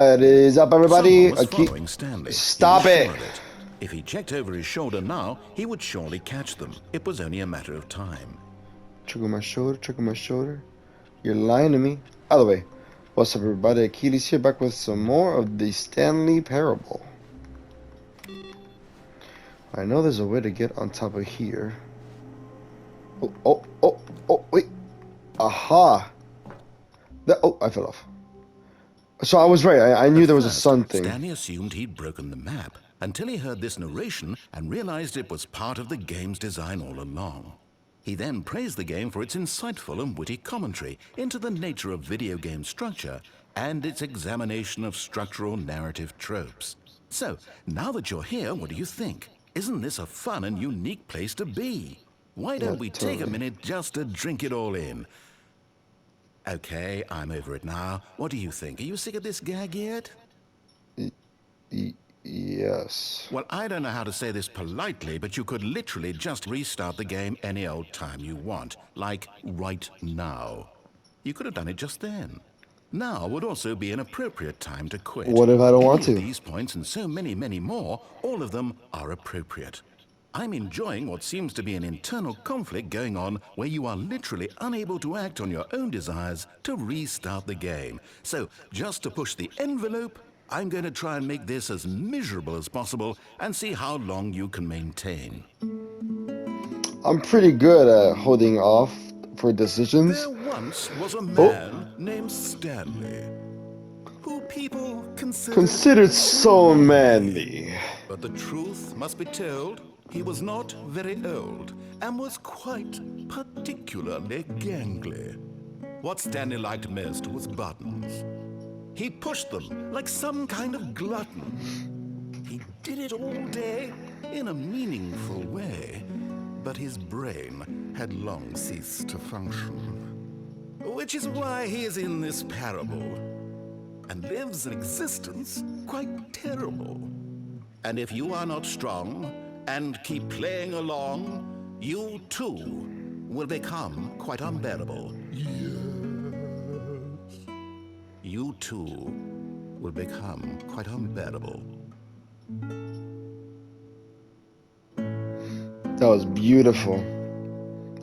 What is up, everybody? Someone was following Stanley. Stop He was it! sure of it. If he checked over his shoulder now, he would surely catch them. It was only a matter of time. Check on my shoulder, check on my shoulder. You're lying to me. By the way, what's up, everybody? Achilles here, back with some more of the Stanley Parable. I know there's a way to get on top of here. Oh, wait. Aha! I fell off. So I was right. I knew there was a sun thing. Stanley assumed he'd broken the map until he heard this narration and realized it was part of the game's design all along. He then praised the game for its insightful and witty commentary into the nature of video game structure and its examination of structural narrative tropes. So, now that you're here, what do you think? Isn't this a fun and unique place to be? Why don't we take a minute just to drink it all in? Okay, I'm over it now. What do you think? Are you sick of this gag yet? Yes. Well, I don't know how to say this politely, but you could literally just restart the game any old time you want. Like, right now. You could have done it just then. Now would also be an appropriate time to quit. What if I don't want to? These points and so many, many more, all of them are appropriate. I'm enjoying what seems to be an internal conflict going on where you are literally unable to act on your own desires to restart the game. So, just to push the envelope, I'm going to try and make this as miserable as possible and see how long you can maintain. I'm pretty good at holding off for decisions. There once was a man named Stanley, who people considered so manly. But the truth must be told. He was not very old and was quite particularly gangly. What Stanley liked most was buttons. He pushed them like some kind of glutton. He did it all day in a meaningful way, but his brain had long ceased to function. Which is why he is in this parable and lives an existence quite terrible. And if you are not strong and keep playing along, you too will become quite unbearable. Yes. You too will become quite unbearable. That was beautiful.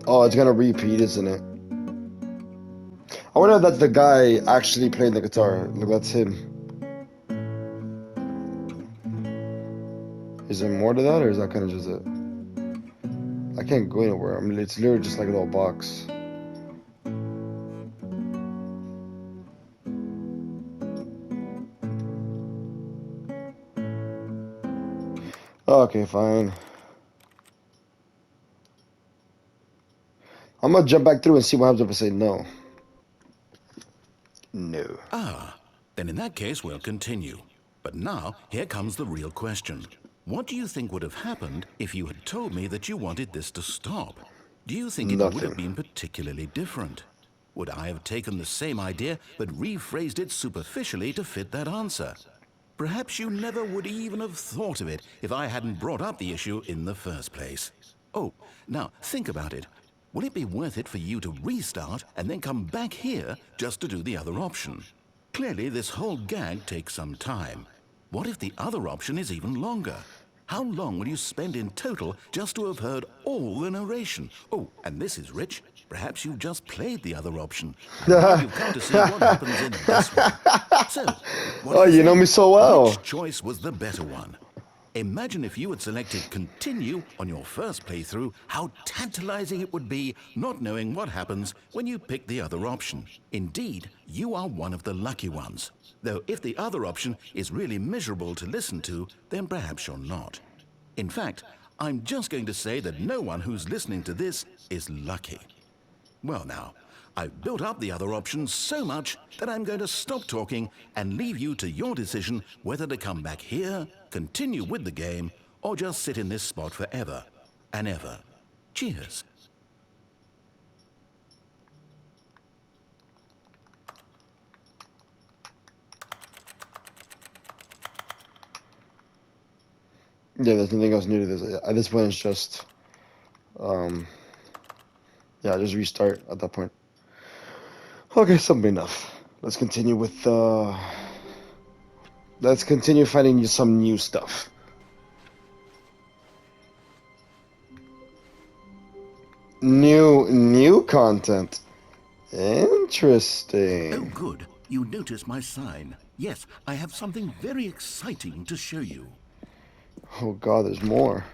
Oh, it's gonna repeat, isn't it? I wonder if that's the guy actually playing the guitar. Look, that's him. Is there more to that, or is that kind of just it? I can't go anywhere. I mean, it's literally just like a little box. Okay, fine. I'm gonna jump back through and see what happens if I say no. No. Ah, then in that case, we'll continue. But now, here comes the real question. What do you think would have happened if you had told me that you wanted this to stop? Do you think it would have been particularly different? Would I have taken the same idea but rephrased it superficially to fit that answer? Perhaps you never would even have thought of it if I hadn't brought up the issue in the first place. Oh, now think about it. Will it be worth it for you to restart and then come back here just to do the other option? Clearly, this whole gag takes some time. What if the other option is even longer? How long will you spend in total just to have heard all the narration? Oh, and this is rich. Perhaps you've just played the other option. And now you've come to see what happens in this one. So, what you know me so well. Which choice was the better one? Imagine if you had selected continue on your first playthrough, how tantalizing it would be not knowing what happens when you pick the other option. Indeed, you are one of the lucky ones. Though if the other option is really miserable to listen to, then perhaps you're not. In fact, I'm just going to say that no one who's listening to this is lucky. Well now, I've built up the other options so much that I'm going to stop talking and leave you to your decision whether to come back here, continue with the game, or just sit in this spot forever and ever. Cheers. Yeah, there's nothing else new to this. At this point, it's just, yeah, just restart at that point. Okay, something enough. Let's continue with Let's continue finding you some new stuff. New content. Interesting. Oh, good. You notice my sign. Yes, I have something very exciting to show you. Oh god, there's more.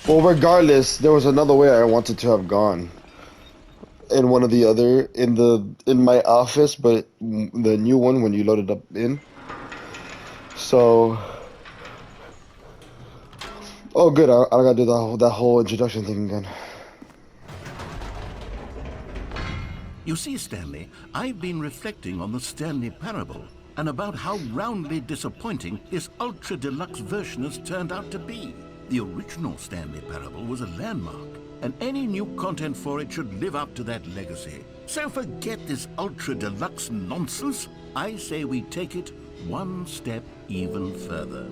Well, regardless, there was another way I wanted to have gone. In one of the other, in my office, but the new one when you load it up in. So, oh good, I gotta do that whole introduction thing again. You see, Stanley, I've been reflecting on the Stanley Parable and about how roundly disappointing this ultra deluxe version has turned out to be. The original Stanley Parable was a landmark, and any new content for it should live up to that legacy. So forget this ultra deluxe nonsense. I say we take it one step even further.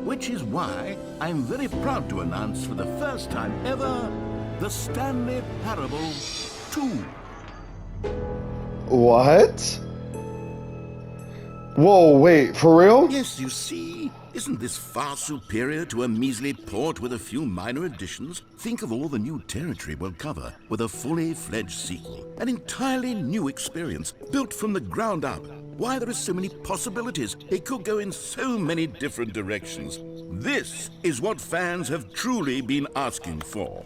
Which is why I'm very proud to announce for the first time ever, the Stanley Parable 2. What? Whoa, wait, for real? Yes, you see, isn't this far superior to a measly port with a few minor additions? Think of all the new territory we'll cover with a fully fledged sequel. An entirely new experience, built from the ground up. Why, there are so many possibilities. It could go in so many different directions. This is what fans have truly been asking for.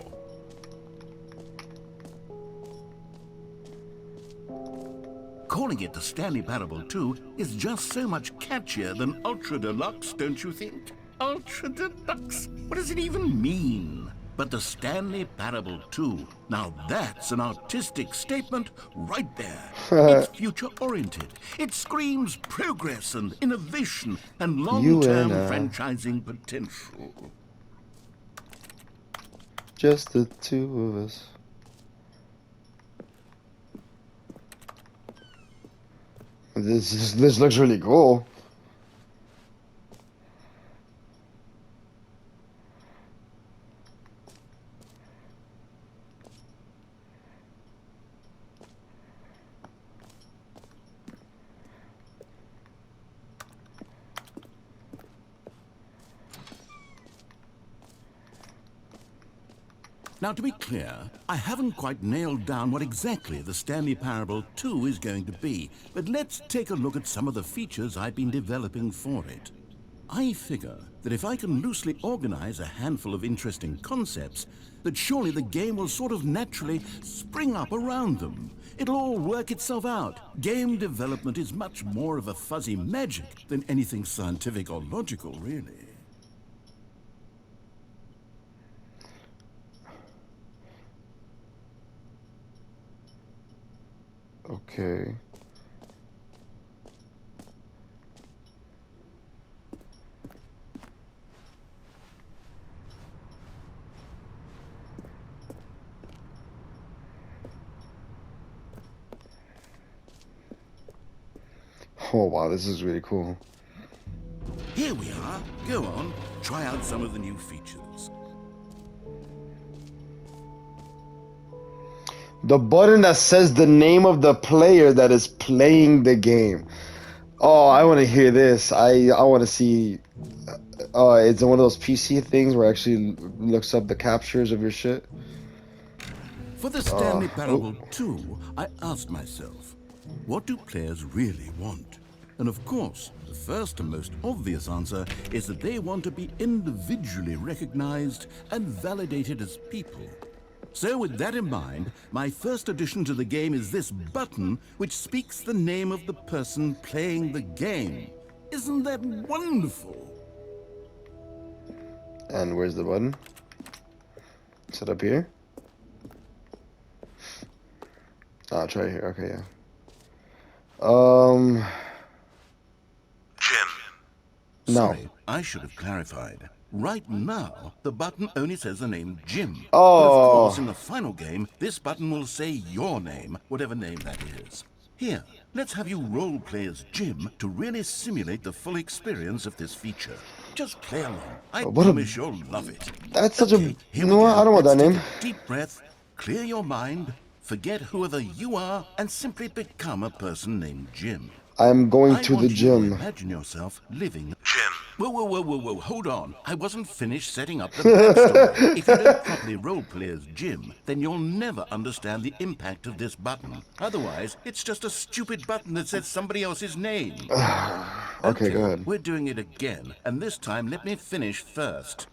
Calling it the Stanley Parable 2 is just so much catchier than Ultra Deluxe, don't you think? Ultra Deluxe? What does it even mean? But the Stanley Parable 2, now that's an artistic statement right there. It's future-oriented. It screams progress and innovation and long-term franchising potential. Just the two of us. This looks really cool. Now, to be clear, I haven't quite nailed down what exactly the Stanley Parable 2 is going to be, but let's take a look at some of the features I've been developing for it. I figure that if I can loosely organize a handful of interesting concepts, that surely the game will sort of naturally spring up around them. It'll all work itself out. Game development is much more of a fuzzy magic than anything scientific or logical, really. Okay. Oh wow, this is really cool. Here we are. Go on, try out some of the new features. The button that says the name of the player that is playing the game. Oh, I want to hear this. I want to see. It's one of those PC things where it actually looks up the captures of your shit. For the Stanley Parable 2, I asked myself, what do players really want? And of course, the first and most obvious answer is that they want to be individually recognized and validated as people. So with that in mind, my first addition to the game is this button which speaks the name of the person playing the game. Isn't that wonderful? And where's the button? Is it up here? Ah, try it here. Okay, yeah. Jim. No. Sorry, I should have clarified. Right now, the button only says the name Jim. Oh. But of course, in the final game, this button will say your name, whatever name that is. Here, let's have you role-play as Jim to really simulate the full experience of this feature. Just play along. I promise you'll love it. That's such a... You know what? I don't want that name. Take a deep breath, clear your mind, forget whoever you are, and simply become a person named Jim. I'm going I to the want you to gym. imagine yourself living. Jim. Whoa, hold on. I wasn't finished setting up the backstory. If you don't properly roleplay as Jim, then you'll never understand the impact of this button. Otherwise, it's just a stupid button that says somebody else's name. Okay, go ahead. We're doing it again, and this time let me finish first.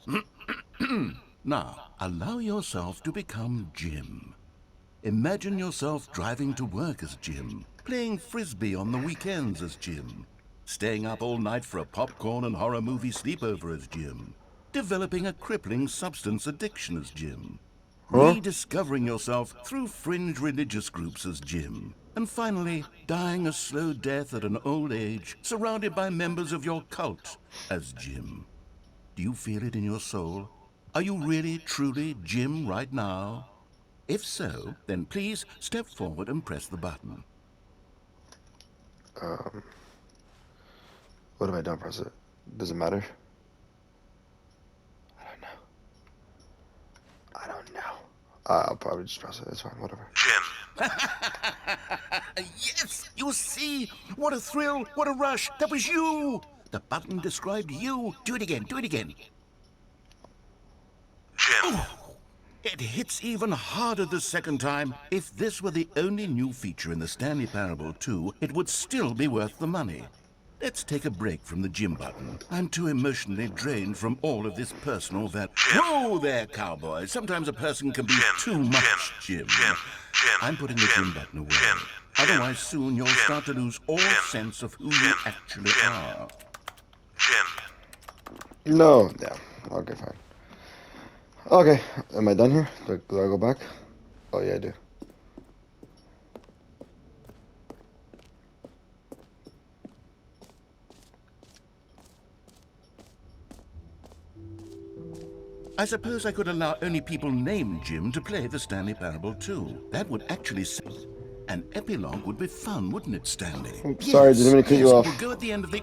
Now, allow yourself to become Jim. Imagine yourself driving to work as Jim, playing frisbee on the weekends as Jim, staying up all night for a popcorn and horror movie sleepover as Jim, developing a crippling substance addiction as Jim, rediscovering yourself through fringe religious groups as Jim, and finally dying a slow death at an old age, surrounded by members of your cult as Jim. Do you feel it in your soul? Are you really, truly Jim right now? If so, then please step forward and press the button. What have I done? Press it. Does it matter? I don't know. I'll probably just press it. It's fine. Whatever. Jim. Yes! You see? What a thrill! What a rush! That was you! The button described you. Do it again. Do it again. Jim. It hits even harder the second time. If this were the only new feature in the Stanley Parable 2, it would still be worth the money. Let's take a break from the gym button. I'm too emotionally drained from all of this personal Whoa there, cowboy. Sometimes a person can be too much Jim. I'm putting the gym button away. Otherwise, soon you'll start to lose all sense of who you actually are. Jim. No. Yeah. Okay, fine. Okay. Am I done here? Do I go back? Oh, yeah, I do. I suppose I could allow only people named Jim to play the Stanley Parable 2. That would actually an epilogue would be fun, wouldn't it, Stanley? Oops, sorry, didn't mean to cut you off. We'll go at the end of the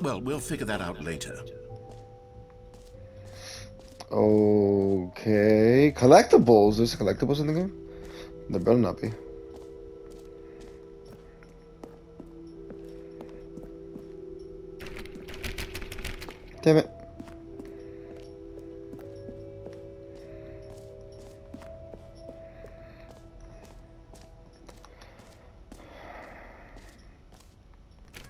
well, we'll figure that out later. Okay. Collectibles. There's collectibles in the game? There better not be. Damn it.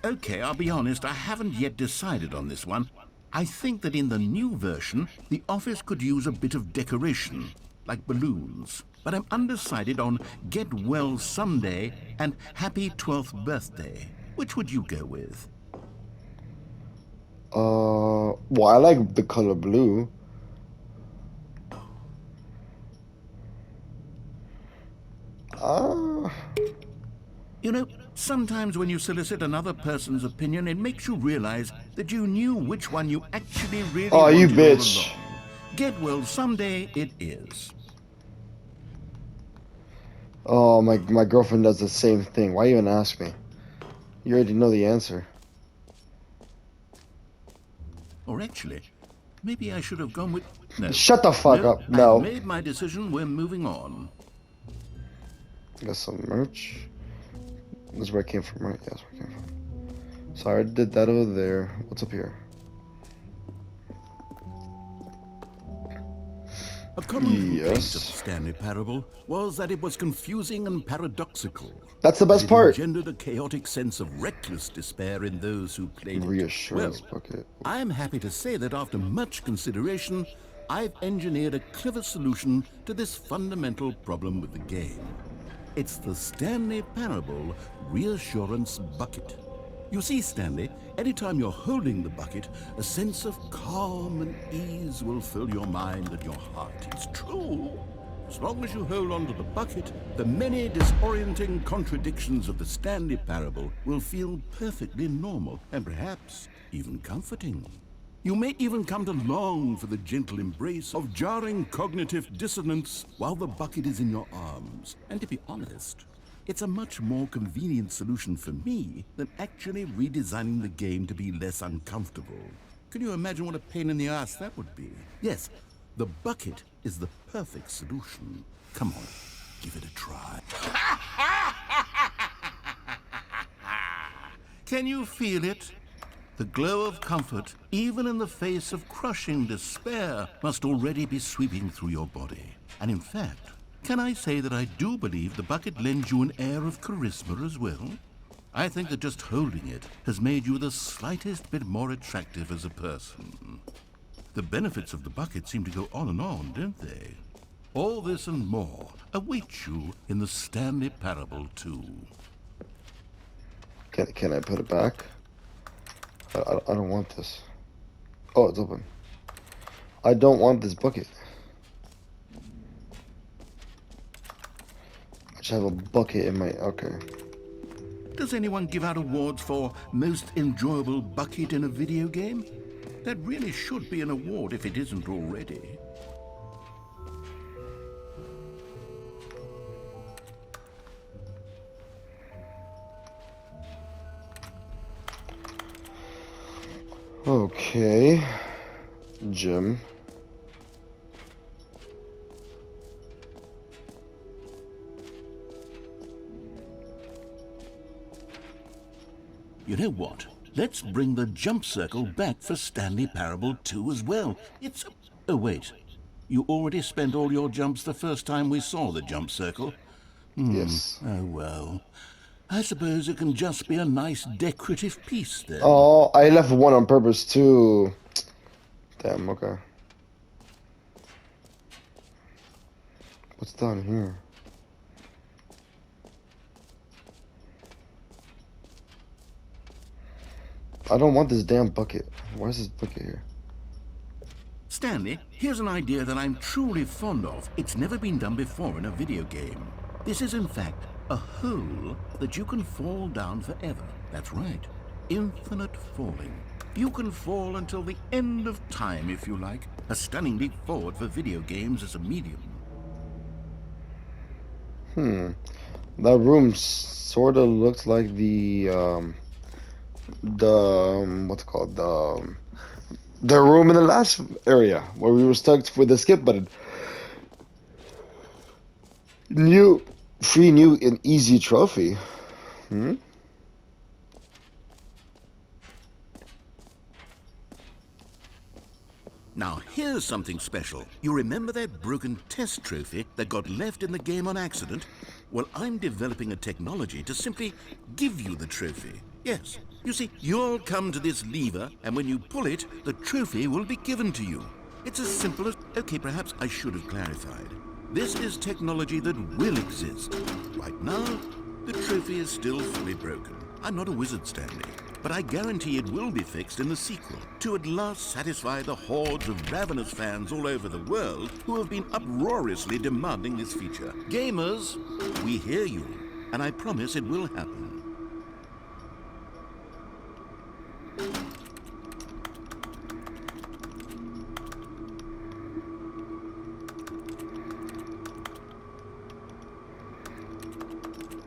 Okay, I'll be honest, I haven't yet decided on this one. I think that in the new version, the office could use a bit of decoration, like balloons. But I'm undecided on Get Well Someday and Happy 12th Birthday. Which would you go with? Well, I like the color blue. You know, sometimes when you solicit another person's opinion, it makes you realize that you knew which one you actually really wanted you all bitch. along. Get Well Someday it is. Oh, my girlfriend does the same thing. Why even ask me? You already know the answer. Or actually, maybe I should have gone with... No. Shut the fuck up. No. I've made my decision. We're moving on. Got some merch. This is where I came from, right? Yeah, that's where I came from. Sorry, I did that over there. What's up here? A common complaint of the Yes. Stanley Parable was that it was confusing and paradoxical. That's the best It part. engendered a chaotic sense of reckless despair in those who played it. Reassurance Well, bucket. I am happy to say that after much consideration, I've engineered a clever solution to this fundamental problem with the game. It's the Stanley Parable Reassurance Bucket. You see, Stanley, anytime you're holding the bucket, a sense of calm and ease will fill your mind and your heart. It's true. As long as you hold on to the bucket, the many disorienting contradictions of the Stanley Parable will feel perfectly normal and perhaps even comforting. You may even come to long for the gentle embrace of jarring cognitive dissonance while the bucket is in your arms. And to be honest, it's a much more convenient solution for me than actually redesigning the game to be less uncomfortable. Can you imagine what a pain in the ass that would be? Yes, the bucket is the perfect solution. Come on, give it a try. Can you feel it? The glow of comfort, even in the face of crushing despair, must already be sweeping through your body. And in fact, can I say that I do believe the bucket lends you an air of charisma as well? I think that just holding it has made you the slightest bit more attractive as a person. The benefits of the bucket seem to go on and on, don't they? All this and more awaits you in the Stanley Parable 2. Can I put it back? I don't want this. Oh, it's open. I don't want this bucket. I just have a bucket in my... Okay. Does anyone give out awards for most enjoyable bucket in a video game? That really should be an award if it isn't already. Okay. Jim. You know what? Let's bring the jump circle back for Stanley Parable 2 as well. It's... Oh, wait. You already spent all your jumps the first time we saw the jump circle? Yes. Oh, well. I suppose it can just be a nice decorative piece then. Oh, I left one on purpose too. Damn, okay. What's down here? I don't want this damn bucket. Why is this bucket here? Stanley, here's an idea that I'm truly fond of. It's never been done before in a video game. This is, in fact, a hole that you can fall down forever. That's right. Infinite falling. You can fall until the end of time, if you like. A stunning leap forward for video games as a medium. That room sort of looks like the what's it called? The room in the last area where we were stuck with the skip button. Free new and easy trophy. Now, here's something special. You remember that broken test trophy that got left in the game on accident? Well, I'm developing a technology to simply give you the trophy. Yes. You see, you'll come to this lever, and when you pull it, the trophy will be given to you. It's as simple as... Okay, perhaps I should have clarified. This is technology that will exist. Right now, the trophy is still fully broken. I'm not a wizard, Stanley, but I guarantee it will be fixed in the sequel to at last satisfy the hordes of ravenous fans all over the world who have been uproariously demanding this feature. Gamers, we hear you, and I promise it will happen.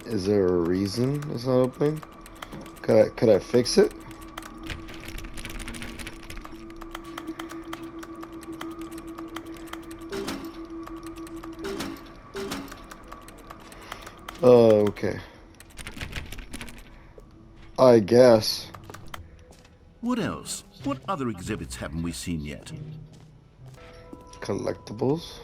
Is there a reason it's not opening? Could I fix it? Oh, okay. I guess. What else? What other exhibits haven't we seen yet? Collectibles.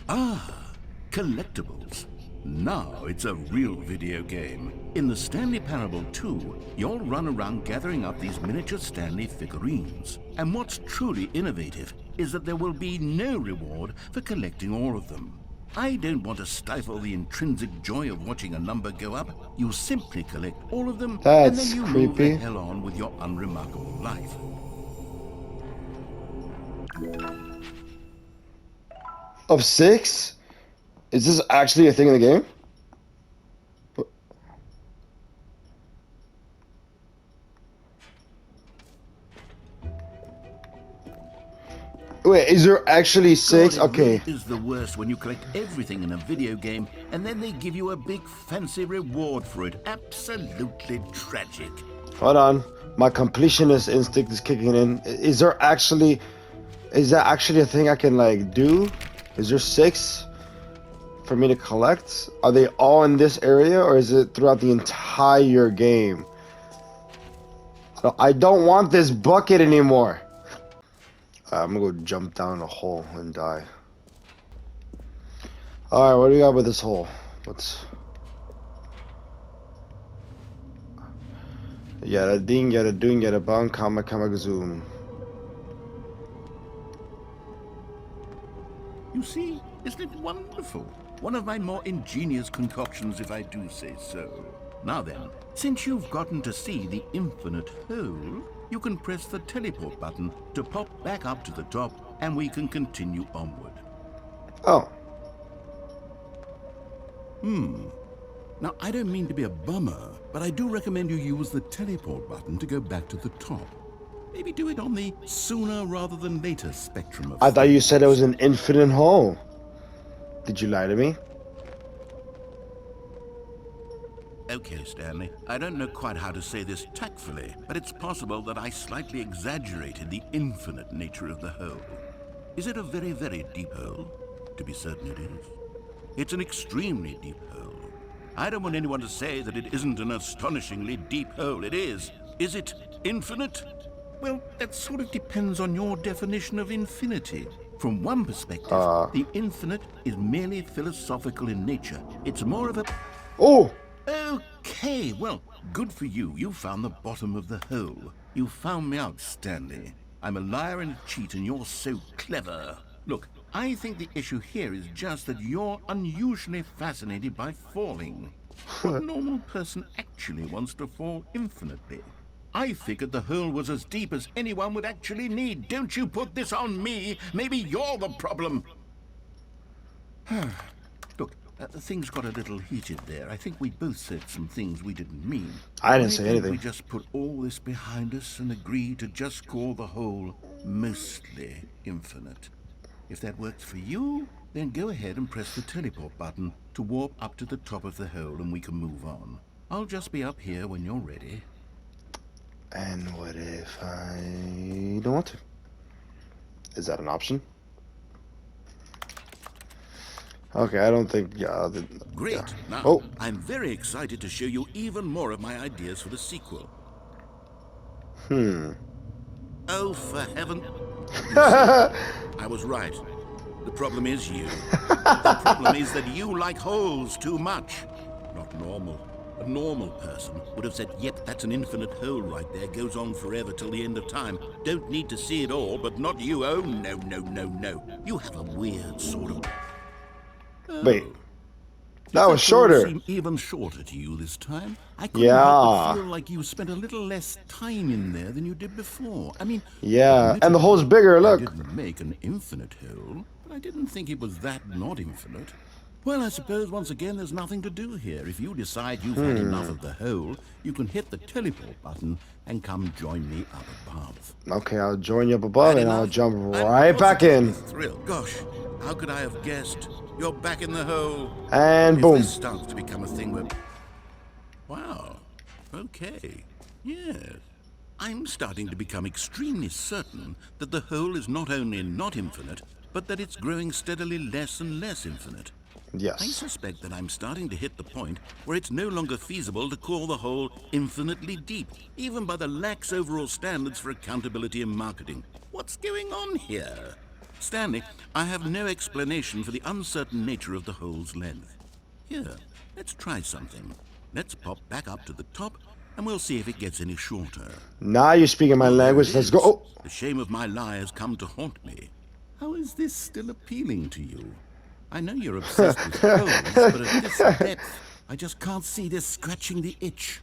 Ah, Collectibles. Now it's a real video game. In the Stanley Parable 2, you'll run around gathering up these miniature Stanley figurines. And what's truly innovative is that there will be no reward for collecting all of them. I don't want to stifle the intrinsic joy of watching a number go up. You simply collect all of them, and That's then you move creepy. the hell on with your unremarkable life. Of 6? Is this actually a thing in the game? Wait, is there actually 6? God, it Okay. really is the worst when you collect everything in a video game and then they give you a big fancy reward for it. Absolutely tragic. Hold on. My completionist instinct is kicking in. Is that actually a thing I can like do? Is there 6? for me to collect? Are they all in this area, or is it throughout the entire game? I don't want this bucket anymore. I'm gonna go jump down a hole and die. Alright, what do we got with this hole? What's... Yada ding, yada doing, yada bang, kama kama zoom. You see, isn't it wonderful? One of my more ingenious concoctions, if I do say so. Now then, since you've gotten to see the infinite hole, you can press the teleport button to pop back up to the top, and we can continue onward. Oh. Now, I don't mean to be a bummer, but I do recommend you use the teleport button to go back to the top. Maybe do it on the sooner rather than later spectrum of... I thought you said it was an infinite hole. Did you lie to me? Okay, Stanley, I don't know quite how to say this tactfully, but it's possible that I slightly exaggerated the infinite nature of the hole. Is it a very, very deep hole? To be certain it is. It's an extremely deep hole. I don't want anyone to say that it isn't an astonishingly deep hole. It is. Is it infinite? Well, that sort of depends on your definition of infinity. From one perspective, the infinite is merely philosophical in nature. It's more of a... Oh! Okay, well, good for you. You found the bottom of the hole. You found me out, Stanley. I'm a liar and a cheat, and you're so clever. Look, I think the issue here is just that you're unusually fascinated by falling. What normal person actually wants to fall infinitely? I figured the hole was as deep as anyone would actually need. Don't you put this on me. Maybe you're the problem. Look, things got a little heated there. I think we both said some things we didn't mean. I didn't say anything. We just put all this behind us and agree to just call the hole mostly infinite. If that works for you, then go ahead and press the teleport button to warp up to the top of the hole and we can move on. I'll just be up here when you're ready. And what if I don't want to? Is that an option? Okay, I don't think... Yeah, Great. Yeah. Now, I'm very excited to show you even more of my ideas for the sequel. Oh, for heaven... I was right. The problem is you. The problem is that you like holes too much. Not normal. A normal person would have said, yep, that's an infinite hole right there. Goes on forever till the end of time. Don't need to see it all, but not you. Oh, no, no, no, no. You have a weird sort of... Oh. Wait. That was shorter. Seem even shorter to you this time. I couldn't help but feel like you spent a little less time in there than you did before. I mean, yeah, and the hole's bigger. Look. I didn't make an infinite hole, but I didn't think it was that not infinite. Well, I suppose once again there's nothing to do here. If you decide you've had enough of the hole, you can hit the teleport button and come join me up above. Okay, I'll join you up above and I'll jump right back in. Thrilled. Gosh, how could I have guessed? You're back in the hole. And boom. This starts to become a thing where... Wow. Okay. Yes. I'm starting to become extremely certain that the hole is not only not infinite, but that it's growing steadily less and less infinite. Yes. I suspect that I'm starting to hit the point where it's no longer feasible to call the hole infinitely deep, even by the lax overall standards for accountability and marketing. What's going on here? Stanley, I have no explanation for the uncertain nature of the hole's length. Here, let's try something. Let's pop back up to the top, and we'll see if it gets any shorter. Now you're speaking my language. Let's go. Oh. The shame of my lie has come to haunt me. How is this still appealing to you? I know you're obsessed with holes, but at this depth, I just can't see this scratching the itch.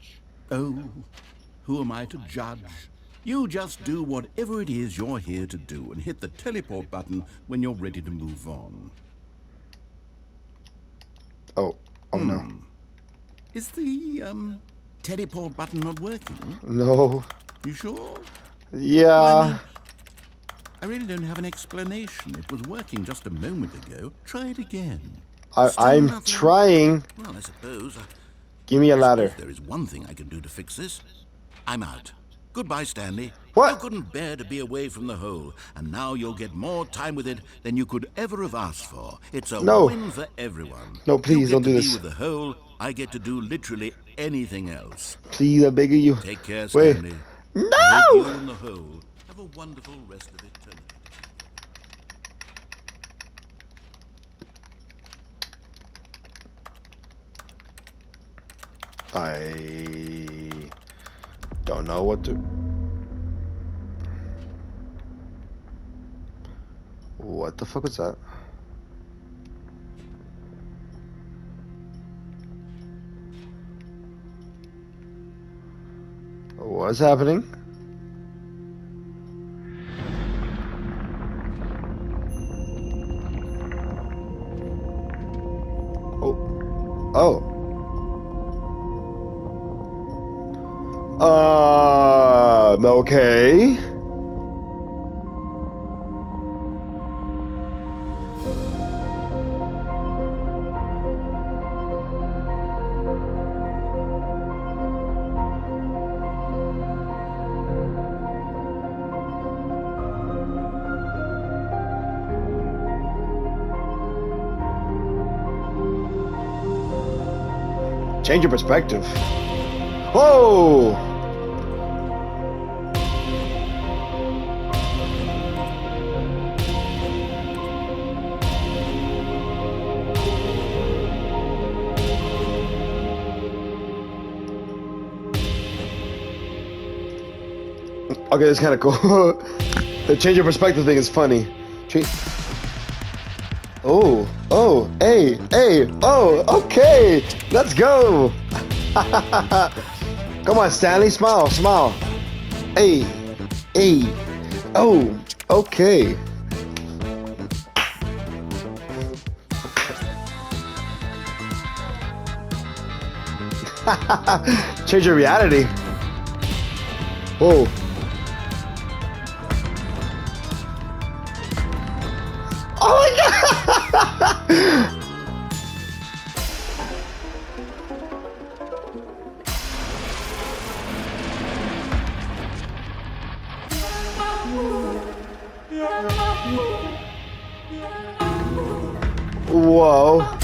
Oh, who am I to judge? You just do whatever it is you're here to do and hit the teleport button when you're ready to move on. Oh no. Is the, teleport button not working? No. You sure? Yeah. I really don't have an explanation. It was working just a moment ago. Try it again. I'm trying. Well, I suppose... Give me a ladder. There is one thing I can do to fix this. I'm out. Goodbye, Stanley. What? You couldn't bear to be away from the hole, and now you'll get more time with it than you could ever have asked for. It's a No. win for everyone. No, You please, get don't to do be this. with the hole, I get to do literally anything else. Please, I beg of you. Take care, Wait. Stanley. I hope you No! and the hole have a wonderful rest of eternity. I don't know what to... What the fuck was that? What's happening? Oh. Oh. Okay. Change your perspective. Whoa! Okay, that's kind of cool. The change of perspective thing is funny. Oh, oh, hey, hey, oh, okay, let's go. Come on, Stanley, smile, smile. Hey, hey, oh, okay. Change your reality. Whoa. Oh my god! Whoa.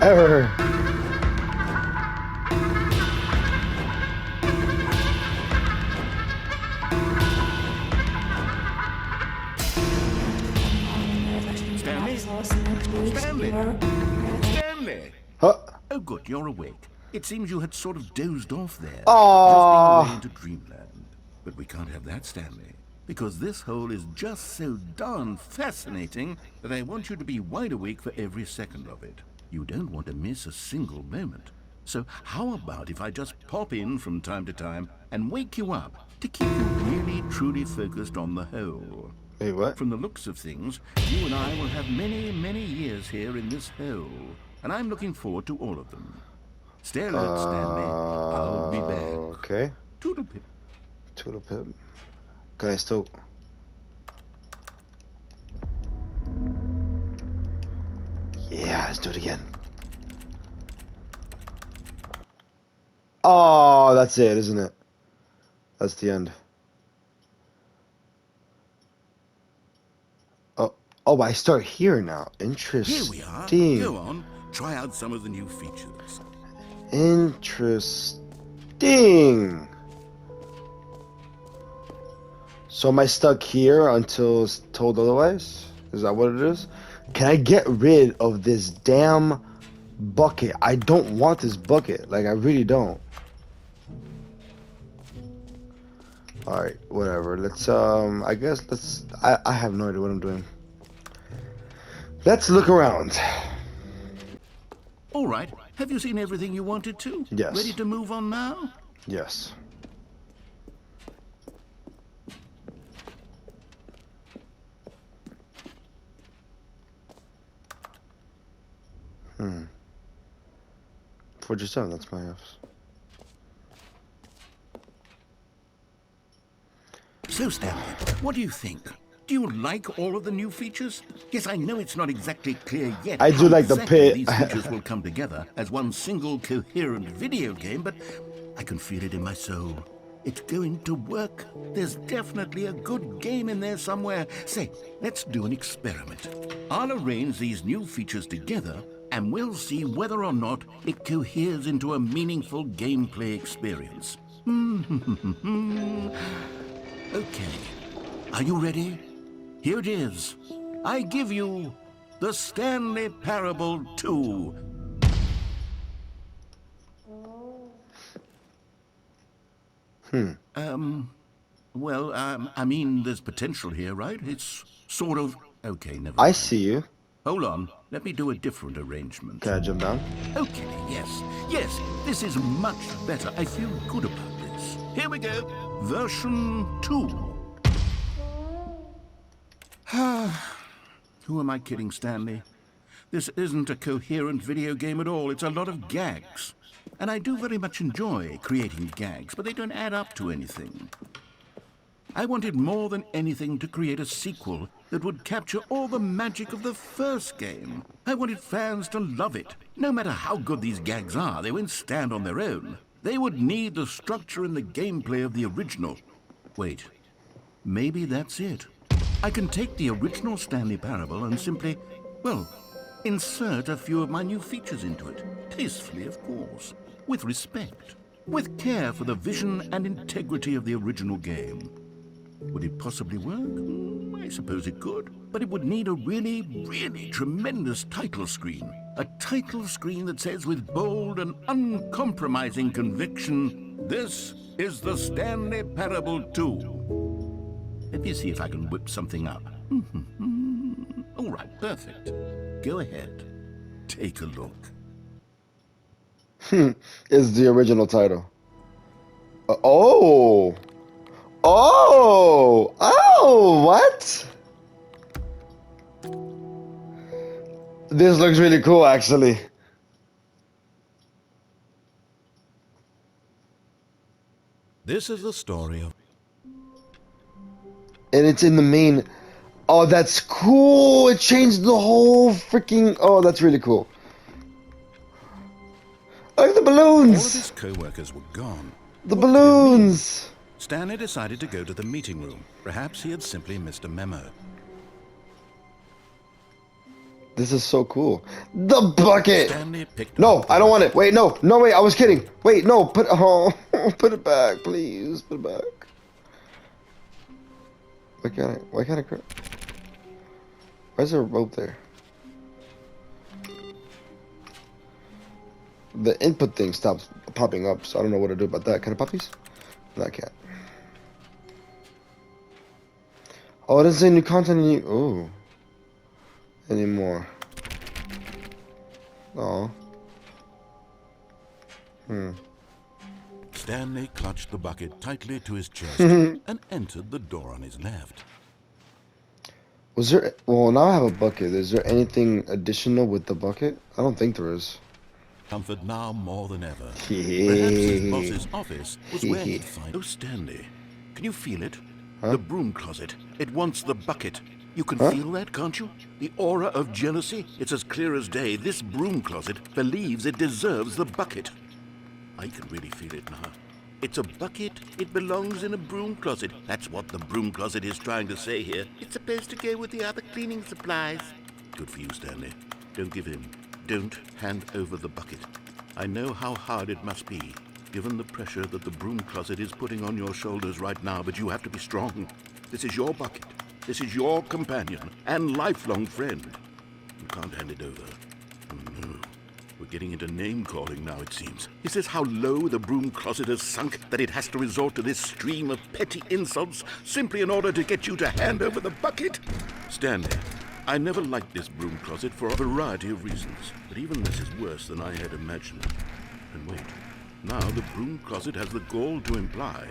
Error. Stanley? Stanley? Stanley! Huh? Oh, good, you're awake. It seems you had sort of dozed off there. Aww. Just being away into dreamland. But we can't have that, Stanley. Because this hole is just so darn fascinating that I want you to be wide awake for every second of it. You don't want to miss a single moment. So how about if I just pop in from time to time and wake you up to keep you really truly focused on the hole? Wait, what? From the looks of things, you and I will have many, many years here in this hole. And I'm looking forward to all of them. Stay alert, Stanley. I'll be back. Okay. Toodle pip. Toodle pip. Can I still... Yeah, let's do it again. Oh, that's it, isn't it? That's the end. Oh, oh, I start here now. Interesting. Here we are. Go on. Try out some of the new features. Interesting. So am I stuck here until it's told otherwise? Is that what it is? Can I get rid of this damn bucket? I don't want this bucket. Like, I really don't. Alright, whatever. Let's, I guess let's... I have no idea what I'm doing. Let's look around. All right. Have you seen everything you wanted to? Yes. Ready to move on now? Yes. Forge 7, that's my house. So, Stanley, what do you think? Do you like all of the new features? Yes, I know it's not exactly clear yet I do how like the exactly pit. these features will come together as one single coherent video game, but I can feel it in my soul. It's going to work. There's definitely a good game in there somewhere. Say, let's do an experiment. I'll arrange these new features together, and we'll see whether or not it coheres into a meaningful gameplay experience. Okay. Are you ready? Here it is. I give you the Stanley Parable 2. Well, I mean, there's potential here, right? It's sort of... Okay, never I mind. see you. Hold on. Let me do a different arrangement. Can I jump down? Okay, yes, this is much better. I feel good about this. Here we go. Version 2. Who am I kidding, Stanley? This isn't a coherent video game at all. It's a lot of gags. And I do very much enjoy creating gags, but they don't add up to anything. I wanted more than anything to create a sequel that would capture all the magic of the first game. I wanted fans to love it. No matter how good these gags are, they won't stand on their own. They would need the structure and the gameplay of the original. Wait, maybe that's it. I can take the original Stanley Parable and simply, well, insert a few of my new features into it. Tastefully, of course. With respect. With care for the vision and integrity of the original game. Would it possibly work? I suppose it could. But it would need a really, really tremendous title screen. A title screen that says with bold and uncompromising conviction, "This is the Stanley Parable 2. Let me see if I can whip something up. All right, perfect. Go ahead. Take a look. Is the original title. Oh! Oh! Oh! What? This looks really cool, actually. This is the story of... And it's in the main. Oh, that's cool! It changed the whole freaking. Oh, that's really cool. Look at the All of balloons! his co-workers were gone. The What could it mean? balloons! Stanley decided to go to the meeting room. Perhaps he had simply missed a memo. This is so cool. The bucket! Stanley picked No, up the I don't want bucket. it. Wait, no. No, wait, I was kidding. Wait, no. Put put it back, please. Put it back. Why can't I why is there a rope there? The input thing stops popping up, so I don't know what to do about that. Can I pop these? No, I can't. Oh, it doesn't say new content anymore. Oh. Stanley clutched the bucket tightly to his chest and entered the door on his left. Was there? Well, now I have a bucket. Is there anything additional with the bucket? I don't think there is. Comfort now more than ever. Perhaps his boss's office was where he'd find... Oh, Stanley, can you feel it? Huh? The broom closet. It wants the bucket. You can feel that, can't you? The aura of jealousy. It's as clear as day. This broom closet believes it deserves the bucket. I can really feel it now. It's a bucket. It belongs in a broom closet. That's what the broom closet is trying to say here. It's supposed to go with the other cleaning supplies. Good for you, Stanley. Don't give in. Don't hand over the bucket. I know how hard it must be, given the pressure that the broom closet is putting on your shoulders right now, but you have to be strong. This is your bucket. This is your companion and lifelong friend. You can't hand it over. Oh, no. We're getting into name-calling now, it seems. Is this how low the broom closet has sunk, that it has to resort to this stream of petty insults simply in order to get you to hand over the bucket? Stanley, I never liked this broom closet for a variety of reasons, but even this is worse than I had imagined. And wait, now the broom closet has the gall to imply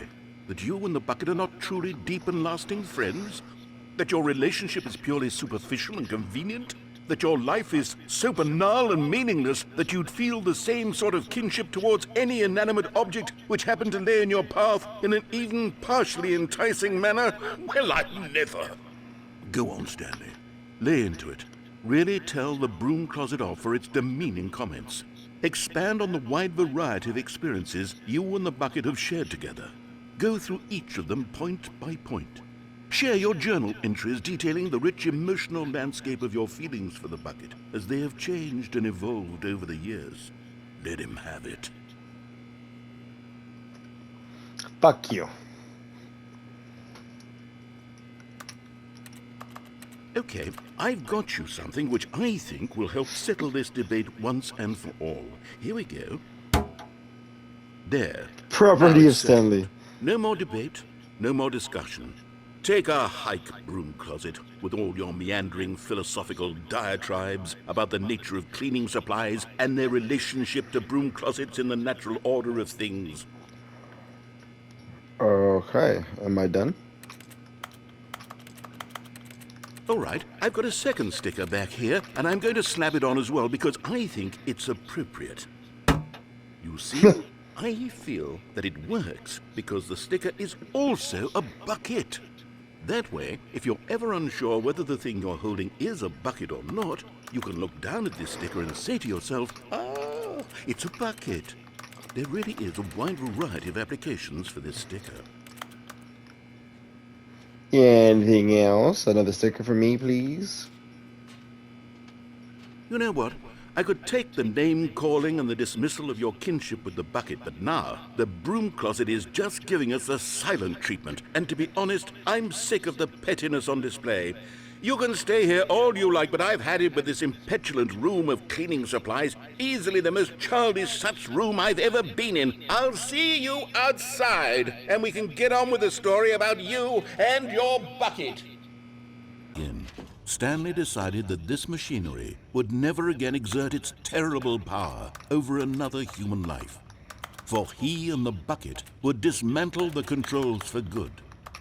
that you and the bucket are not truly deep and lasting friends? That your relationship is purely superficial and convenient? that your life is so banal and meaningless that you'd feel the same sort of kinship towards any inanimate object which happened to lay in your path in an even partially enticing manner? Well, I never. Go on, Stanley. Lay into it. Really tell the broom closet off for its demeaning comments. Expand on the wide variety of experiences you and the bucket have shared together. Go through each of them point by point. Share your journal entries detailing the rich emotional landscape of your feelings for the bucket as they have changed and evolved over the years. Let him have it. Fuck you. Okay, I've got you something which I think will help settle this debate once and for all. Here we go. There. Property Now of it's settled. Stanley. No more debate, no more discussion. Take a hike, broom closet, with all your meandering philosophical diatribes about the nature of cleaning supplies and their relationship to broom closets in the natural order of things. Okay, am I done? All right, I've got a second sticker back here, and I'm going to slap it on as well because I think it's appropriate. You see, I feel that it works because the sticker is also a bucket. That way, if you're ever unsure whether the thing you're holding is a bucket or not, you can look down at this sticker and say to yourself, ah, it's a bucket. There really is a wide variety of applications for this sticker. Anything else? Another sticker for me, please? You know what? I could take the name-calling and the dismissal of your kinship with the bucket, but now the broom closet is just giving us the silent treatment. And to be honest, I'm sick of the pettiness on display. You can stay here all you like, but I've had it with this impetulant room of cleaning supplies. Easily the most childish such room I've ever been in. I'll see you outside, and we can get on with the story about you and your bucket. Stanley decided that this machinery would never again exert its terrible power over another human life. For he and the bucket would dismantle the controls for good.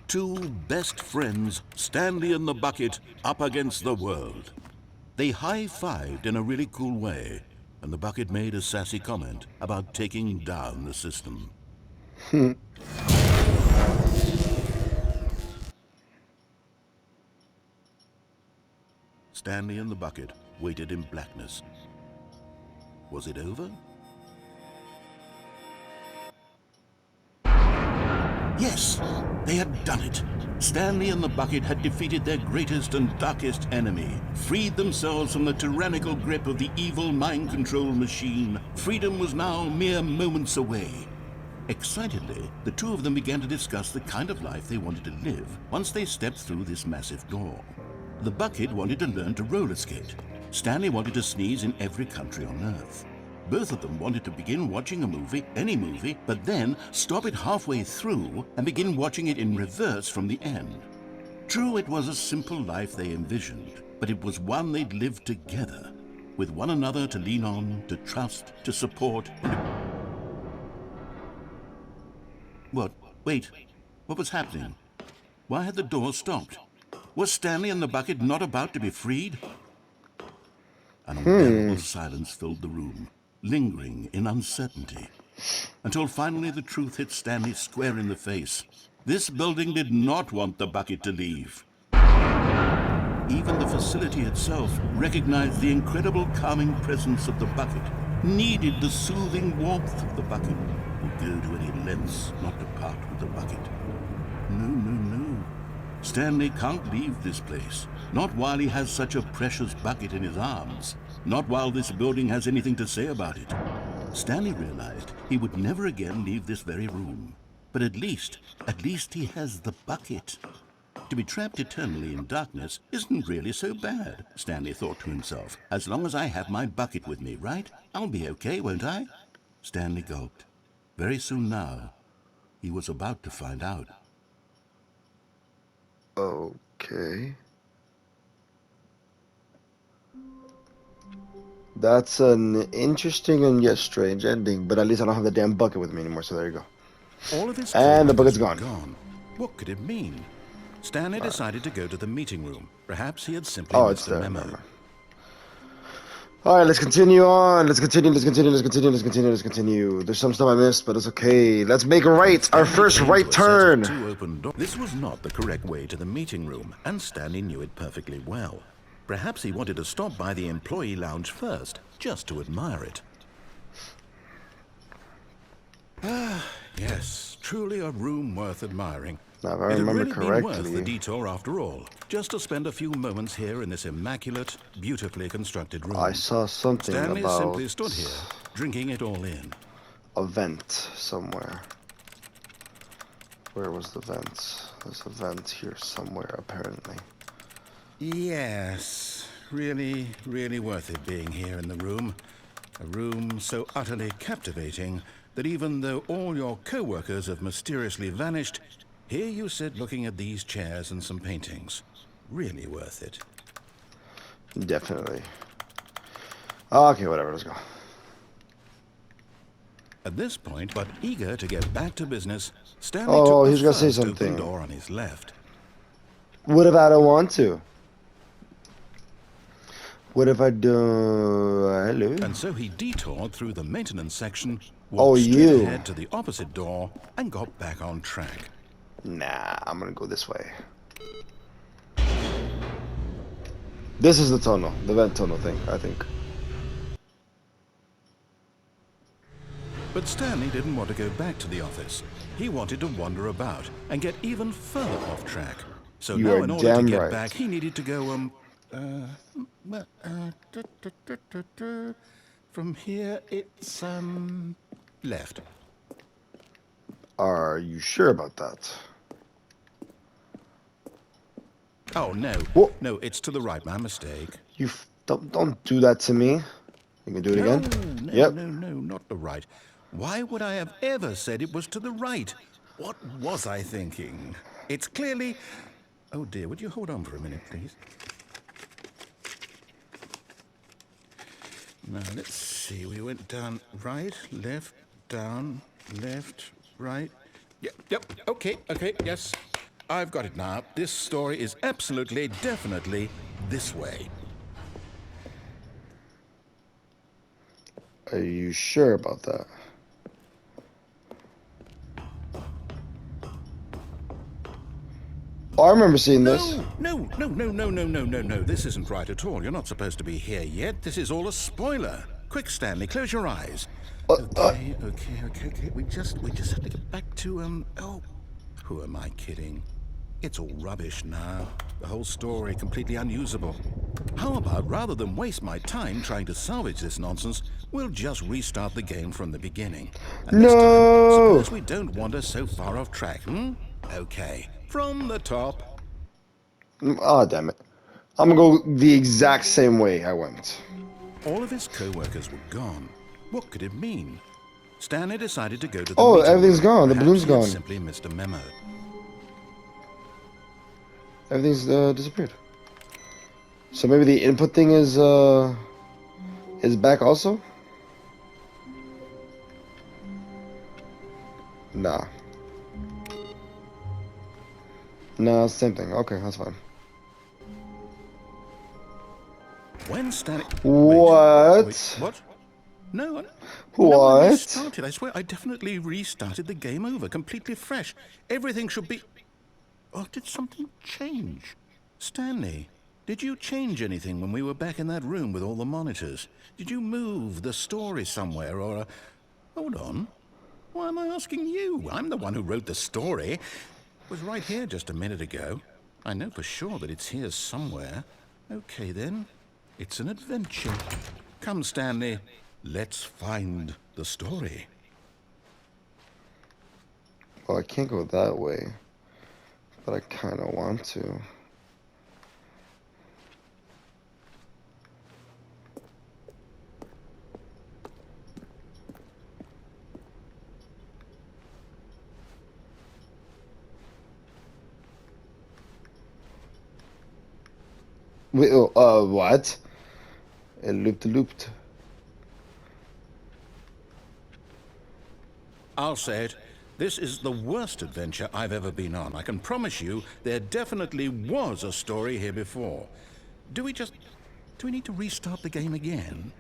Two best friends, Stanley and the bucket, up against the world. They high-fived in a really cool way, and the bucket made a sassy comment about taking down the system. Stanley and the bucket waited in blackness. Was it over? Yes, they had done it. Stanley and the bucket had defeated their greatest and darkest enemy, freed themselves from the tyrannical grip of the evil mind control machine. Freedom was now mere moments away. Excitedly, the two of them began to discuss the kind of life they wanted to live once they stepped through this massive door. The bucket wanted to learn to roller skate. Stanley wanted to sneeze in every country on Earth. Both of them wanted to begin watching a movie, any movie, but then stop it halfway through and begin watching it in reverse from the end. True, it was a simple life they envisioned, but it was one they'd lived together, with one another to lean on, to trust, to support. What? Wait, what was happening? Why had the door stopped? Was Stanley and the bucket not about to be freed? An unbearable silence filled the room, lingering in uncertainty, until finally the truth hit Stanley square in the face. This building did not want the bucket to leave. Even the facility itself recognized the incredible calming presence of the bucket, needed the soothing warmth of the bucket, would go to any lengths not to part with the bucket. No. Stanley can't leave this place, not while he has such a precious bucket in his arms, not while this building has anything to say about it. Stanley realized he would never again leave this very room, but at least he has the bucket. To be trapped eternally in darkness isn't really so bad, Stanley thought to himself. As long as I have my bucket with me, right? I'll be okay, won't I? Stanley gulped. Very soon now, he was about to find out. Okay. That's an interesting and yet strange ending, but at least I don't have the damn bucket with me anymore, so there you go. All of his And the bucket's gone. gone. What could it mean? Stanley decided to go to the meeting room. Perhaps he had simply missed a memo. All right, let's continue on. Let's continue. There's some stuff I missed, but it's okay. Let's make a right. Our Stanley first came right to a set of turn. 2 open doors. This was not the correct way to the meeting room, and Stanley knew it perfectly well. Perhaps he wanted to stop by the employee lounge first, just to admire it. Ah, yes, truly a room worth admiring. Now, if I It had remember really been worth the correctly, detour after all, just to spend a few moments here in this immaculate, beautifully constructed room. I saw something Stanley about simply stood here, drinking it all in. a vent somewhere. Where was the vent? There's a vent here somewhere, apparently. Yes, really, really worth it being here in the room. A room so utterly captivating that even though all your co-workers have mysteriously vanished, here you sit looking at these chairs and some paintings. Really worth it. Definitely. Okay, whatever, let's go. At this point, but eager to get back to business, Stanley Oh, took he's the gonna say first open something. door on his left. What if I don't want to? What if I do? Hello? And so he detoured through the maintenance section, Oh, walked straight you. ahead to the opposite door, and got back on track. Nah, I'm gonna go this way. This is the tunnel, the vent tunnel thing, I think. But Stanley didn't want to go back to the office. He wanted to wander about and get even further off track. So You now, are in order to damn get right. back, he needed to go, from here, it's, left. Are you sure about that? Oh, no. Whoa. No, it's to the right. My mistake. Don't do that to me. You can do it again? No, Yep. no, not the right. Why would I have ever said it was to the right? What was I thinking? It's clearly... Oh, dear, would you hold on for a minute, please? Now, let's see. We went down right, left, down, left, right. Yep, okay, yes. I've got it now. This story is absolutely, definitely this way. Are you sure about that? Oh, I remember seeing this. No. This isn't right at all. You're not supposed to be here yet. This is all a spoiler. Quick, Stanley, close your eyes. Okay. We just have to get back to, oh, who am I kidding? It's all rubbish now. The whole story completely unusable. How about, rather than waste my time trying to salvage this nonsense, we'll just restart the game from the beginning. And this time, suppose we don't wander so far off track, Okay, from the top. Oh, damn it. I'm gonna go the exact same way I went. All of his co-workers were gone. What could it mean? Stanley decided to go to the Oh, meeting everything's room. gone. The Perhaps balloon's he had gone. simply missed a memo. Everything's disappeared. So maybe the input thing is back also? Nah. No, same thing. Okay, that's fine. When Stanley... What? Wait, what? No, no, I What? restarted. I swear, I definitely restarted the game over, completely fresh. Everything should be... Oh, did something change? Stanley, did you change anything when we were back in that room with all the monitors? Did you move the story somewhere, or... Hold on. Why am I asking you? I'm the one who wrote the story. It was right here just a minute ago. I know for sure that it's here somewhere. Okay, then. It's an adventure. Come, Stanley. Let's find the story. Well, I can't go that way, but I kind of want to. Wait, what? It looped. I'll say it. This is the worst adventure I've ever been on. I can promise you there definitely was a story here before. Do we just... Do we need to restart the game again?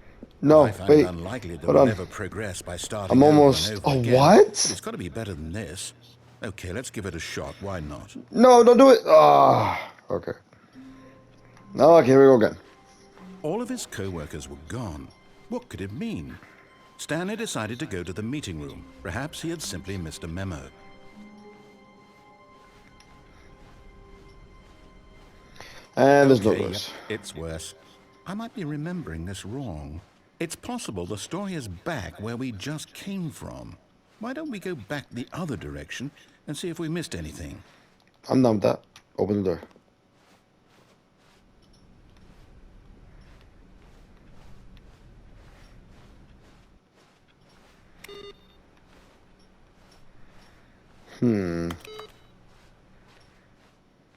No, I find wait. it unlikely that Hold we'll on. ever progress by starting I'm over almost. and over Oh, again. what? But it's got to be better than this. Okay, let's give it a shot. Why not? No, don't do it. Ah, okay. Okay, here we go again. All of his co-workers were gone. What could it mean? Stanley decided to go to the meeting room. Perhaps he had simply missed a memo. And there's no Okay, worse. yep, it's worse. I might be remembering this wrong. It's possible the story is back where we just came from. Why don't we go back the other direction and see if we missed anything? I'm done with that. Open the door.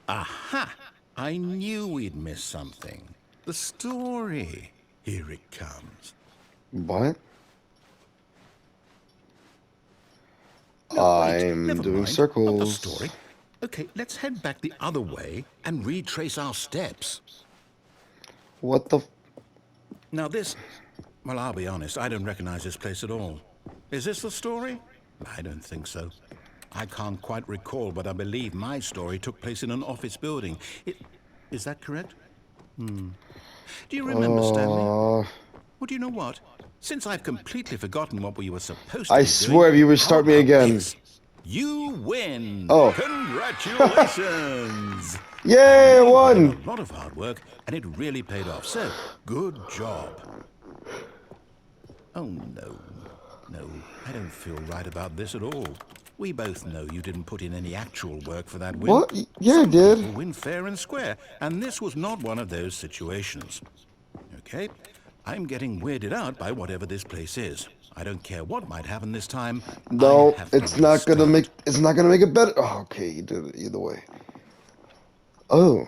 Aha! I knew we'd missed something. The story. Here it comes. What? No, wait, I'm never doing mind. circles. Not the story. Okay, let's head back the other way and retrace our steps. What the? Now this... Well, I'll be honest, I don't recognize this place at all. Is this the story? I don't think so. I can't quite recall, but I believe my story took place in an office building. Is that correct? Do you remember, Stanley? Well, do you know what? Since I've completely forgotten what we were supposed to I be swear, doing, if you restart how me about again. this? You win! Oh. Congratulations! Yay, I You put in won! a lot of hard work, and it really paid off. So, good job. Oh, no. No, I don't feel right about this at all. We both know you didn't put in any actual work for that win. What? Yeah, I Some did. people win fair and square, and this was not one of those situations. Okay, I'm getting weirded out by whatever this place is. I don't care what might happen this time. No, I have to it's not gonna restart. make. It's not gonna make it better. Oh, okay, you did it either way. Oh.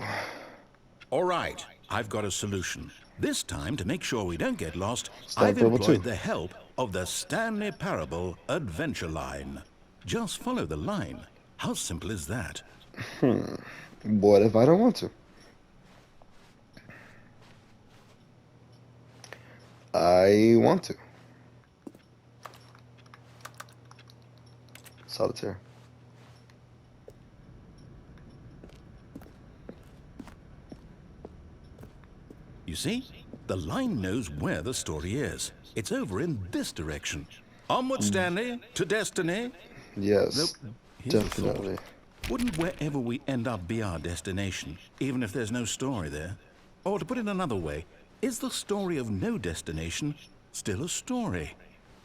All right, I've got a solution. This time, to make sure we don't get lost, Stanley I've Parable employed 2. the help of the Stanley Parable Adventure Line. Just follow the line. How simple is that? What if I don't want to? I want to. Solitaire. You see? The line knows where the story is. It's over in this direction. Onward, Stanley, to destiny. Yes, Nope. Here's a thought. definitely. Wouldn't wherever we end up be our destination, even if there's no story there? Or to put it another way, is the story of no destination still a story?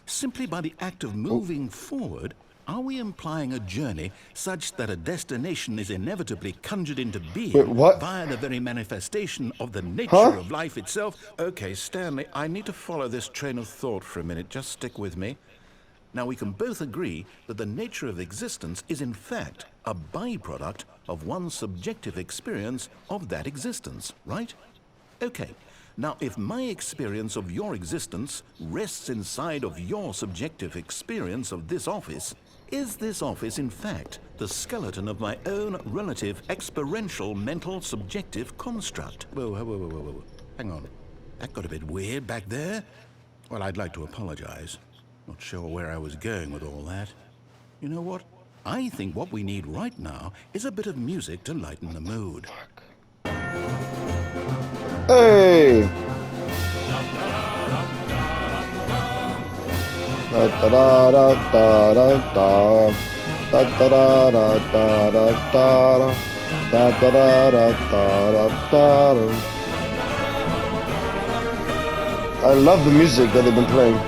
Simply by the act of moving forward, are we implying a journey such that a destination is inevitably conjured into being Wait, what? via the very manifestation of the nature Huh? of life itself? Okay, Stanley, I need to follow this train of thought for a minute. Just stick with me. Now, we can both agree that the nature of existence is in fact a byproduct of one's subjective experience of that existence, right? Okay, now if my experience of your existence rests inside of your subjective experience of this office, is this office in fact the skeleton of my own relative experiential mental subjective construct? Whoa. Hang on. That got a bit weird back there. Well, I'd like to apologize. Not sure where I was going with all that. You know what? I think what we need right now is a bit of music to lighten the mood. Hey! Da da da da da da da da da da da da da da da da da da da. I love the music that they've been playing.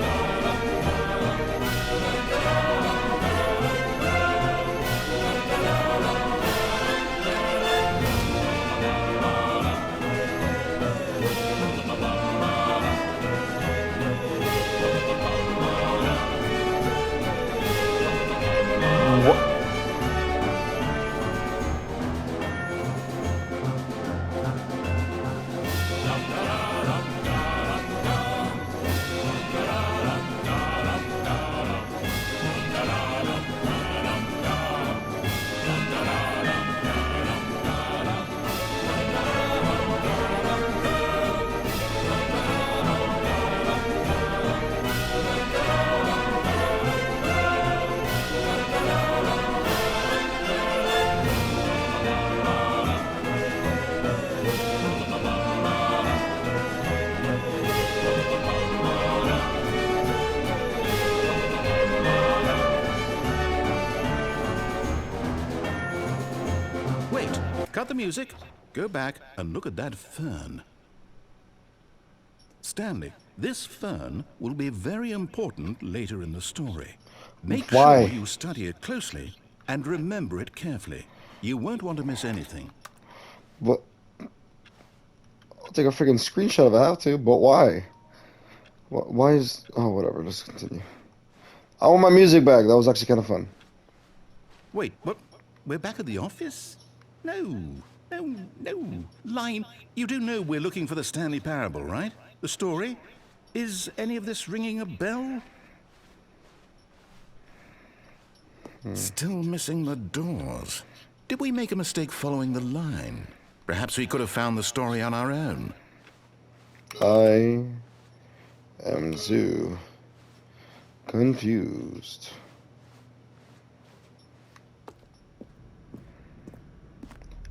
cut the music, go back and look at that fern. Stanley, this fern will be very important later in the story. Make Why? sure you study it closely and remember it carefully. You won't want to miss anything. But I'll take a freaking screenshot if I have to, but why? Why is... Oh, whatever, let's continue. I want my music back. That was actually kind of fun. Wait, what? We're back at the office? No. Line, you do know we're looking for the Stanley Parable, right? The story? Is any of this ringing a bell? Still missing the doors. Did we make a mistake following the line? Perhaps we could have found the story on our own. I am so confused.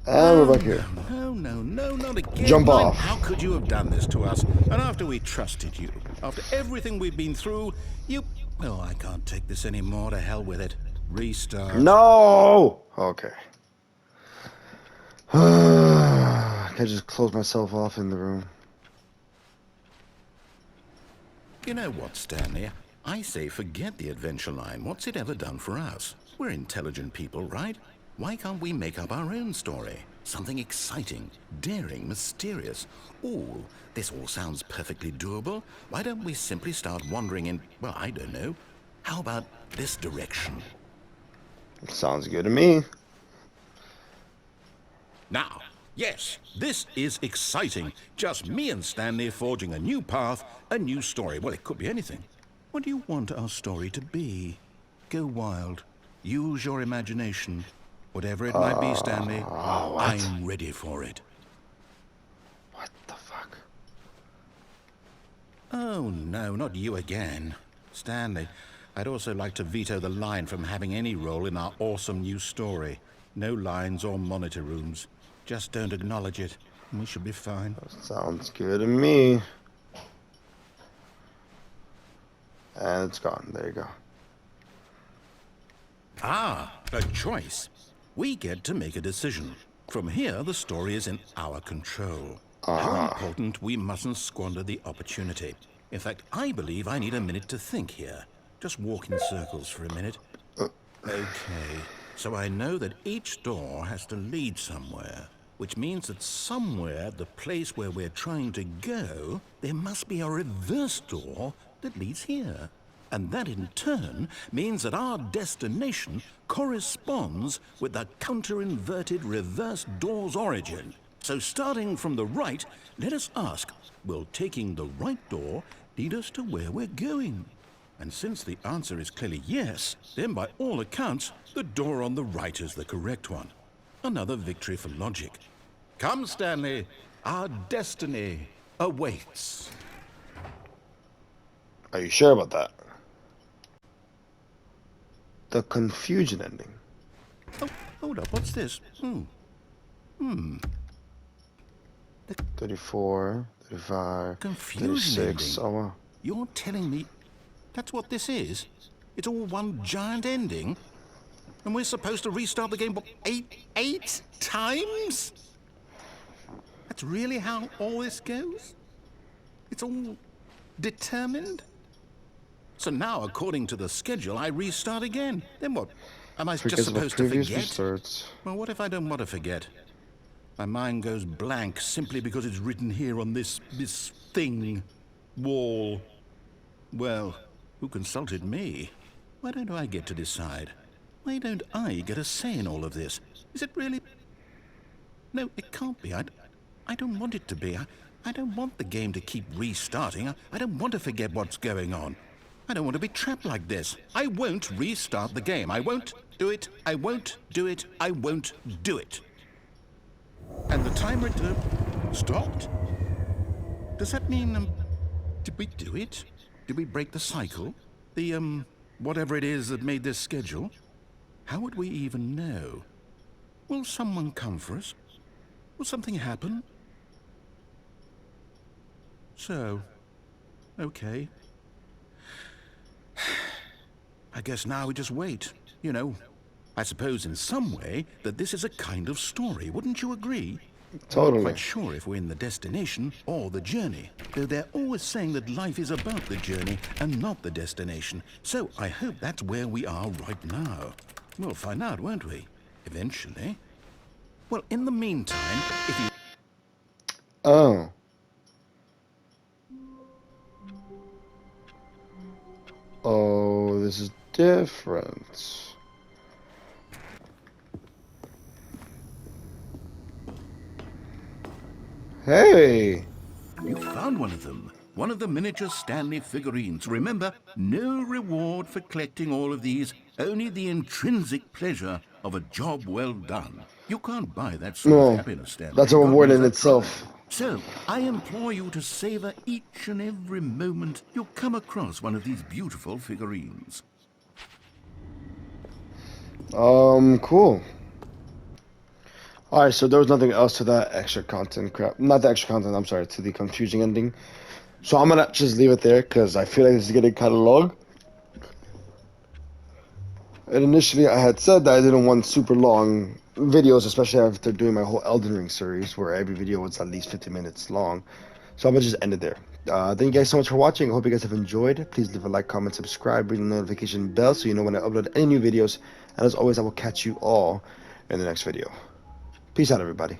And we're back here. No, not again. Jump Line. off. How could you have done this to us? And after we trusted you, after everything we've been through, you... Oh, I can't take this anymore. To hell with it. Restart. No! Okay. I can just close myself off in the room. You know what, Stanley? I say forget the adventure line. What's it ever done for us? We're intelligent people, right? Why can't we make up our own story? Something exciting, daring, mysterious. Ooh, this all sounds perfectly doable. Why don't we simply start wandering in, well, I don't know. How about this direction? Sounds good to me. Now, yes, this is exciting. Just me and Stanley forging a new path, a new story. Well, it could be anything. What do you want our story to be? Go wild. Use your imagination. Whatever it might be, Stanley, I'm ready for it. What the fuck? Oh, no, not you again. Stanley, I'd also like to veto the line from having any role in our awesome new story. No lines or monitor rooms. Just don't acknowledge it, and we should be fine. Sounds good to me. And it's gone. There you go. Ah, a choice. We get to make a decision. From here, the story is in our control. How important, we mustn't squander the opportunity. In fact, I believe I need a minute to think here. Just walk in circles for a minute. Okay, so I know that each door has to lead somewhere, which means that somewhere, the place where we're trying to go, there must be a reverse door that leads here. And that in turn means that our destination corresponds with the counter-inverted reverse door's origin. So starting from the right, let us ask, will taking the right door lead us to where we're going? And since the answer is clearly yes, then by all accounts, the door on the right is the correct one. Another victory for logic. Come, Stanley, our destiny awaits. Are you sure about that? The confusion ending. Oh, hold up, what's this? 34, 35, Confusion 36. ending. Oh, wow. You're telling me that's what this is? It's all one giant ending? And we're supposed to restart the game, what, eight times? That's really how all this goes? It's all determined? So now, according to the schedule, I restart again. Then what? Am I just supposed to forget? Restarts. Well, what if I don't want to forget? My mind goes blank simply because it's written here on this thing, wall. Well, who consulted me? Why don't I get to decide? Why don't I get a say in all of this? Is it really? No, it can't be. I don't want it to be. I don't want the game to keep restarting. I don't want to forget what's going on. I don't want to be trapped like this. I won't restart the game. I won't do it. I won't do it. I won't do it. And the timer stopped? Does that mean, did we do it? Did we break the cycle? The, whatever it is that made this schedule? How would we even know? Will someone come for us? Will something happen? So, okay. I guess now we just wait, you know, I suppose in some way that this is a kind of story, wouldn't you agree? I'm not Totally. quite sure if we're in the destination or the journey, though they're always saying that life is about the journey and not the destination. So I hope that's where we are right now. We'll find out, won't we? Eventually. Well, in the meantime, if you... Oh. Oh, this is different. Hey. You found one of them. One of the miniature Stanley figurines. Remember, no reward for collecting all of these, only the intrinsic pleasure of a job well done. You can't buy that sort of No, happiness, Stanley. that's a God reward knows in I itself. tried. So, I implore you to savor each and every moment you come across one of these beautiful figurines. Cool. Alright, so there was nothing else to that extra content crap. Not the extra content, I'm sorry, to the confusing ending. So I'm gonna just leave it there, because I feel like this is getting kind of long. And initially I had said that I didn't want super long videos, especially after doing my whole Elden Ring series, where every video was at least 50 minutes long. So I'm gonna just end it there. Thank you guys so much for watching. I hope you guys have enjoyed. Please leave a like, comment, subscribe, ring the notification bell so you know when I upload any new videos. And as always, I will catch you all in the next video. Peace out, everybody.